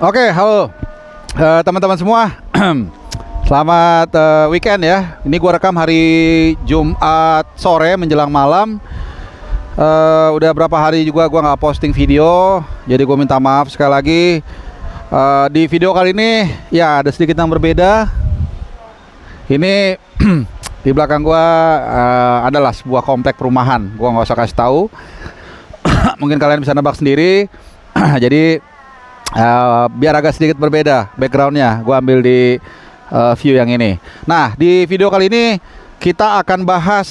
Oke, halo teman-teman semua. Selamat weekend ya. Ini gua rekam hari Jumat sore menjelang malam. Udah berapa hari juga gua nggak posting video, jadi gua minta maaf sekali lagi. Di video kali ini ya ada sedikit yang berbeda. Ini di belakang gua adalah sebuah komplek perumahan. Gua nggak usah kasih tahu. Mungkin kalian bisa nebak sendiri. Jadi biar agak sedikit berbeda backgroundnya, gue ambil di view yang ini. Nah, di video kali ini kita akan bahas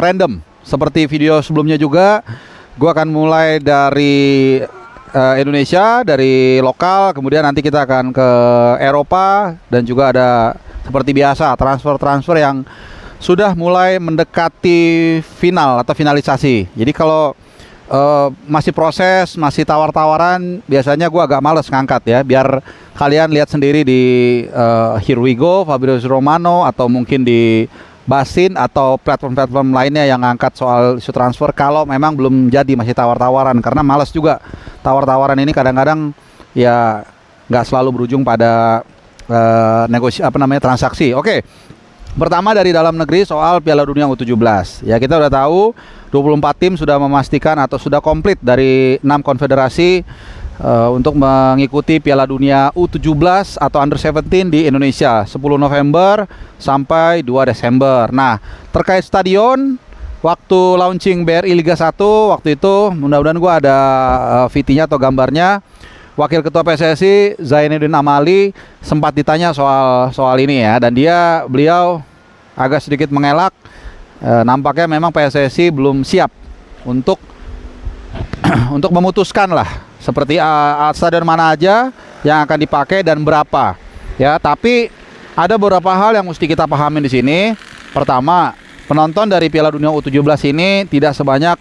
random seperti video sebelumnya juga. Gue akan mulai dari Indonesia, dari lokal, kemudian nanti kita akan ke Eropa, dan juga ada seperti biasa transfer yang sudah mulai mendekati final atau finalisasi. Jadi kalau masih proses, masih tawar-tawaran, biasanya gue agak males ngangkat ya, biar kalian lihat sendiri di Here We Go, Fabrizio Romano, atau mungkin di Basin atau platform-platform lainnya yang ngangkat soal isu transfer. Kalau memang belum jadi, masih tawar-tawaran, karena males juga tawar-tawaran ini kadang-kadang ya nggak selalu berujung pada transaksi. Oke. Pertama dari dalam negeri soal Piala Dunia U17. Ya, kita udah tahu 24 tim sudah memastikan atau sudah komplit dari 6 konfederasi untuk mengikuti Piala Dunia U17 atau Under 17 di Indonesia 10 November sampai 2 Desember. Nah, terkait stadion, waktu launching BRI Liga 1 waktu itu, mudah-mudahan gua ada VT-nya atau gambarnya. Wakil Ketua PSSI Zainuddin Amali sempat ditanya soal ini ya, dan beliau agak sedikit mengelak. Nampaknya memang PSSI belum siap untuk untuk memutuskan lah seperti stadion mana aja yang akan dipakai dan berapa ya. Tapi ada beberapa hal yang mesti kita pahami di sini. Pertama, penonton dari Piala Dunia U17 ini tidak sebanyak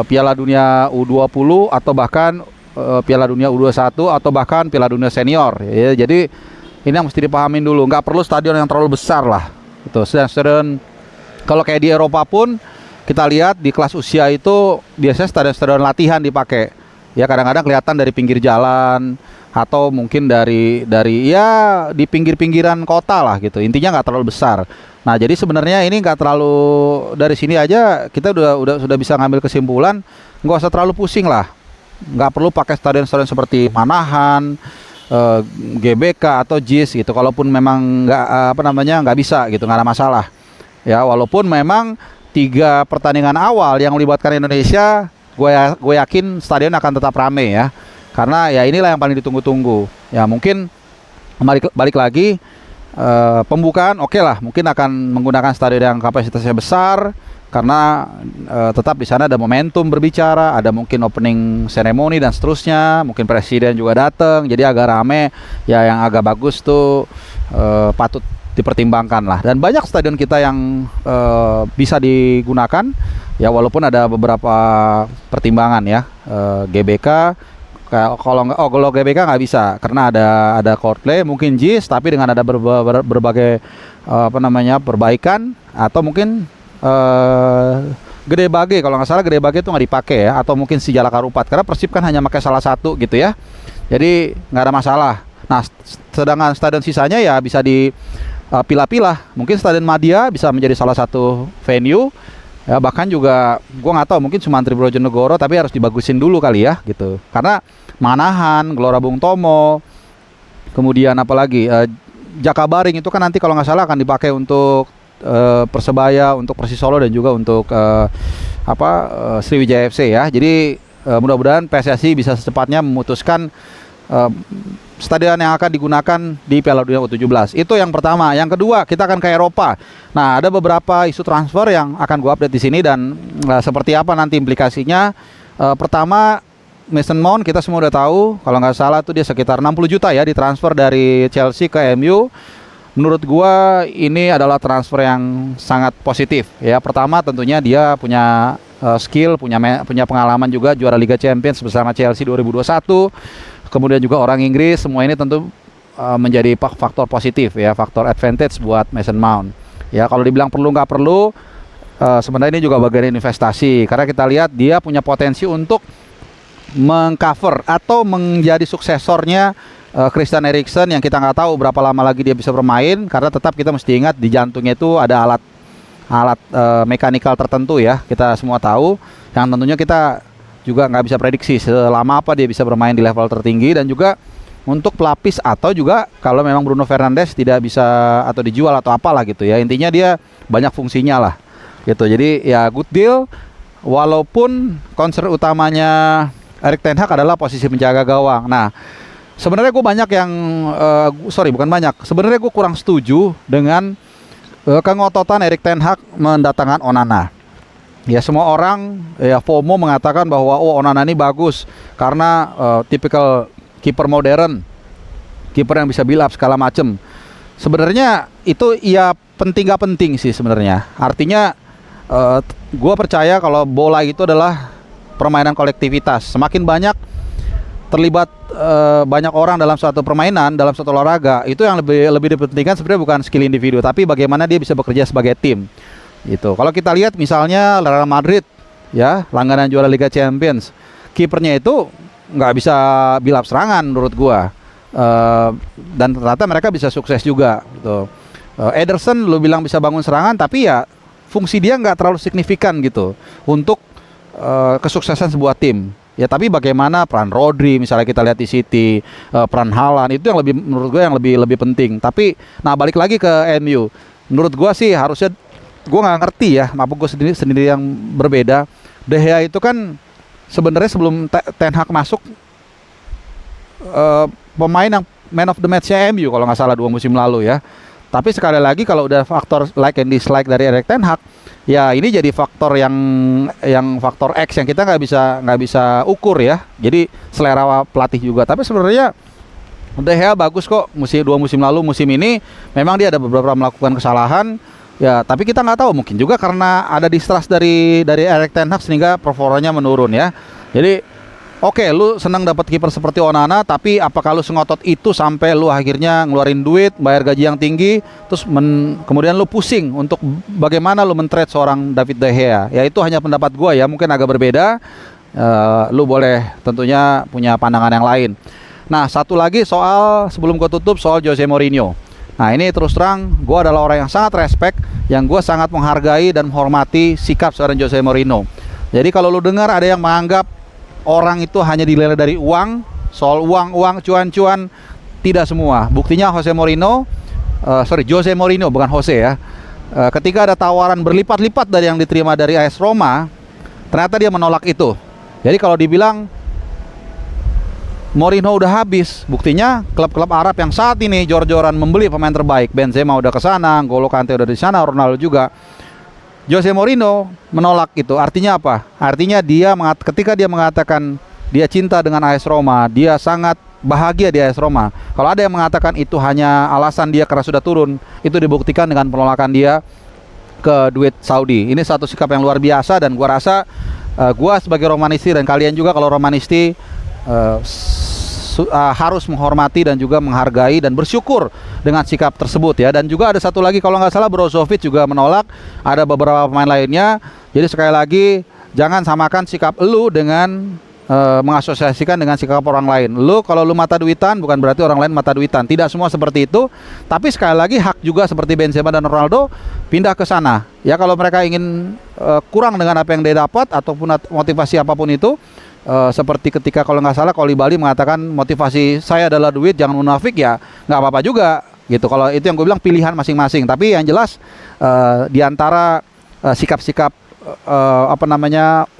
Piala Dunia U20 atau bahkan Piala Dunia U21 atau bahkan Piala Dunia Senior ya. Jadi ini yang mesti dipahamin dulu. Nggak perlu stadion yang terlalu besar lah itu. Stadion kalau kayak di Eropa pun kita lihat di kelas usia itu biasanya stadion latihan dipakai ya. Kadang-kadang kelihatan dari pinggir jalan atau mungkin dari ya di pinggir-pinggiran kota lah gitu. Intinya nggak terlalu besar. Nah, jadi sebenarnya ini nggak terlalu, dari sini aja kita sudah bisa ngambil kesimpulan, nggak usah terlalu pusing lah. Nggak perlu pakai stadion-stadion seperti Manahan, GBK atau JIS gitu. Kalaupun memang nggak bisa gitu, nggak ada masalah ya. Walaupun memang 3 pertandingan awal yang melibatkan Indonesia, gue yakin stadion akan tetap rame ya, karena ya inilah yang paling ditunggu-tunggu ya. Mungkin balik lagi pembukaan oke lah, mungkin akan menggunakan stadion yang kapasitasnya besar, karena tetap di sana ada momentum berbicara, ada mungkin opening ceremony dan seterusnya, mungkin presiden juga datang, jadi agak rame ya. Yang agak bagus tuh patut dipertimbangkan lah. Dan banyak stadion kita yang bisa digunakan ya, walaupun ada beberapa pertimbangan ya. GBK kalau GBK nggak bisa karena ada Coldplay, mungkin JIS tapi dengan ada berbagai perbaikan, atau mungkin Gede Bage, kalau nggak salah Gede Bage itu nggak dipakai ya, atau mungkin si Jalak Harupat, karena Persib kan hanya pakai salah satu gitu ya, jadi nggak ada masalah. Nah, sedangkan stadion sisanya ya bisa dipilah-pilah. Mungkin Stadion Madia bisa menjadi salah satu venue ya, bahkan juga gua nggak tahu, mungkin cuma Bojonegoro tapi harus dibagusin dulu kali ya gitu, karena Manahan, Gelora Bung Tomo, kemudian apalagi Jakabaring itu kan nanti kalau nggak salah akan dipakai untuk Persebaya, untuk Persis Solo, dan juga untuk Sriwijaya FC ya. Jadi mudah-mudahan PSSI bisa secepatnya memutuskan stadion yang akan digunakan di Piala Dunia U17. Itu yang pertama. Yang kedua, kita akan ke Eropa. Nah, ada beberapa isu transfer yang akan gua update di sini, dan seperti apa nanti implikasinya. Pertama, Mason Mount kita semua udah tahu, kalau nggak salah tuh dia sekitar 60 juta ya ditransfer dari Chelsea ke MU. Menurut gua ini adalah transfer yang sangat positif ya. Pertama tentunya dia punya skill, punya pengalaman juga juara Liga Champions bersama Chelsea 2021. Kemudian juga orang Inggris, semua ini tentu menjadi faktor positif ya, faktor advantage buat Mason Mount. Ya, kalau dibilang perlu nggak perlu, sebenarnya ini juga bagian investasi, karena kita lihat dia punya potensi untuk mengcover atau menjadi suksesornya Christian Eriksen yang kita nggak tahu berapa lama lagi dia bisa bermain, karena tetap kita mesti ingat di jantungnya itu ada alat mekanikal tertentu ya, kita semua tahu, yang tentunya kita juga nggak bisa prediksi selama apa dia bisa bermain di level tertinggi. Dan juga untuk pelapis atau juga kalau memang Bruno Fernandes tidak bisa atau dijual atau apalah gitu ya, intinya dia banyak fungsinya lah gitu. Jadi ya good deal, walaupun concern utamanya Erik ten Hag adalah posisi penjaga gawang. Nah sebenarnya gue banyak yang sebenarnya gue kurang setuju dengan kengototan Erik ten Hag mendatangkan Onana. Ya semua orang ya FOMO mengatakan bahwa Onana ini bagus karena tipikal kiper modern, kiper yang bisa build up segala macem. Sebenarnya itu ya penting gak penting sih sebenarnya. Artinya gue percaya kalau bola itu adalah permainan kolektivitas. Semakin banyak terlibat banyak orang dalam suatu permainan, dalam suatu olahraga, itu yang lebih dipentingkan sebenarnya bukan skill individu, tapi bagaimana dia bisa bekerja sebagai tim. Itu. Kalau kita lihat misalnya Real Madrid, ya langganan juara Liga Champions, kipernya itu nggak bisa build up serangan menurut gua, dan ternyata mereka bisa sukses juga. Gitu. Ederson lu bilang bisa bangun serangan, tapi ya fungsi dia nggak terlalu signifikan gitu untuk kesuksesan sebuah tim. Ya tapi bagaimana peran Rodri misalnya kita lihat di City, peran Haaland itu yang lebih menurut gue yang lebih penting. Tapi nah balik lagi ke MU, menurut gue sih harusnya, gue nggak ngerti ya, maaf gue sendiri yang berbeda. De Gea itu kan sebenarnya sebelum Ten Hag masuk pemain yang man of the match-nya MU kalau nggak salah 2 musim lalu ya. Tapi sekali lagi kalau udah faktor like and dislike dari Erik ten Hag, ya ini jadi faktor yang faktor X yang kita nggak bisa ukur ya. Jadi selera pelatih juga. Tapi sebenarnya De Gea bagus kok 2 musim lalu, musim ini memang dia ada beberapa melakukan kesalahan. Ya, tapi kita nggak tahu, mungkin juga karena ada distrust dari Erik ten Hag sehingga performanya menurun ya. Jadi oke, lu senang dapat kiper seperti Onana, tapi apakah lu sengotot itu sampai lu akhirnya ngeluarin duit, bayar gaji yang tinggi, terus kemudian lu pusing untuk bagaimana lu men-trade seorang David De Gea? Ya itu hanya pendapat gua ya, mungkin agak berbeda. Lu boleh tentunya punya pandangan yang lain. Nah, satu lagi sebelum gua tutup soal Jose Mourinho. Nah ini terus terang, gue adalah orang yang sangat respect, yang gue sangat menghargai dan menghormati sikap seorang Jose Mourinho. Jadi kalau lu dengar ada yang menganggap orang itu hanya dinilai dari uang, soal uang, cuan-cuan, tidak semua. Buktinya Jose Mourinho bukan Jose ya. Ketika ada tawaran berlipat-lipat dari yang diterima dari AS Roma, ternyata dia menolak itu. Jadi kalau dibilang Mourinho udah habis, buktinya klub-klub Arab yang saat ini jor-joran membeli pemain terbaik, Benzema udah ke sana, N'Golo Kante udah di sana, Ronaldo juga. Jose Mourinho menolak itu. Artinya apa? Artinya ketika dia mengatakan dia cinta dengan AS Roma, dia sangat bahagia di AS Roma. Kalau ada yang mengatakan itu hanya alasan dia karena sudah turun, itu dibuktikan dengan penolakan dia ke duit Saudi. Ini satu sikap yang luar biasa, dan gua rasa gua sebagai Romanisti dan kalian juga kalau Romanisti harus menghormati dan juga menghargai dan bersyukur dengan sikap tersebut ya. Dan juga ada satu lagi, kalau nggak salah Brozovic juga menolak, ada beberapa pemain lainnya. Jadi sekali lagi jangan samakan sikap lu dengan mengasosiasikan dengan sikap orang lain. Kalau lu mata duitan bukan berarti orang lain mata duitan. Tidak semua seperti itu. Tapi sekali lagi hak juga seperti Benzema dan Ronaldo pindah ke sana. Ya kalau mereka ingin kurang dengan apa yang dia dapat ataupun motivasi apapun itu. Seperti ketika kalau nggak salah Koulibaly mengatakan motivasi saya adalah duit, jangan munafik, ya nggak apa-apa juga gitu. Kalau itu yang gue bilang pilihan masing-masing. Tapi yang jelas diantara sikap-sikap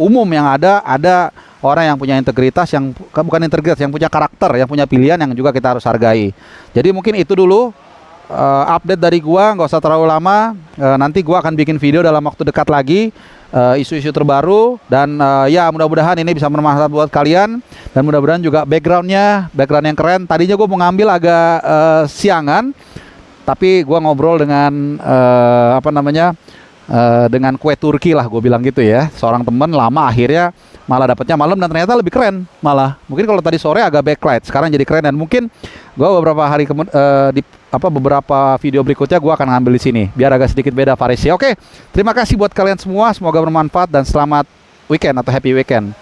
umum yang ada orang yang punya integritas, yang bukan integritas, yang punya karakter, yang punya pilihan yang juga kita harus hargai. Jadi mungkin itu dulu update dari gua, nggak usah terlalu lama. Nanti gua akan bikin video dalam waktu dekat lagi, isu-isu terbaru, dan ya mudah-mudahan ini bisa bermanfaat buat kalian, dan mudah-mudahan juga background yang keren. Tadinya gue mau ngambil agak siangan, tapi gue ngobrol dengan dengan kue Turki lah, gue bilang gitu ya, seorang temen lama, akhirnya malah dapatnya malam dan ternyata lebih keren malah. Mungkin kalau tadi sore agak backlight, sekarang jadi keren, dan mungkin gue beberapa hari beberapa video berikutnya gue akan ngambil di sini biar agak sedikit beda variasi. Oke, terima kasih buat kalian semua, semoga bermanfaat dan selamat weekend atau happy weekend.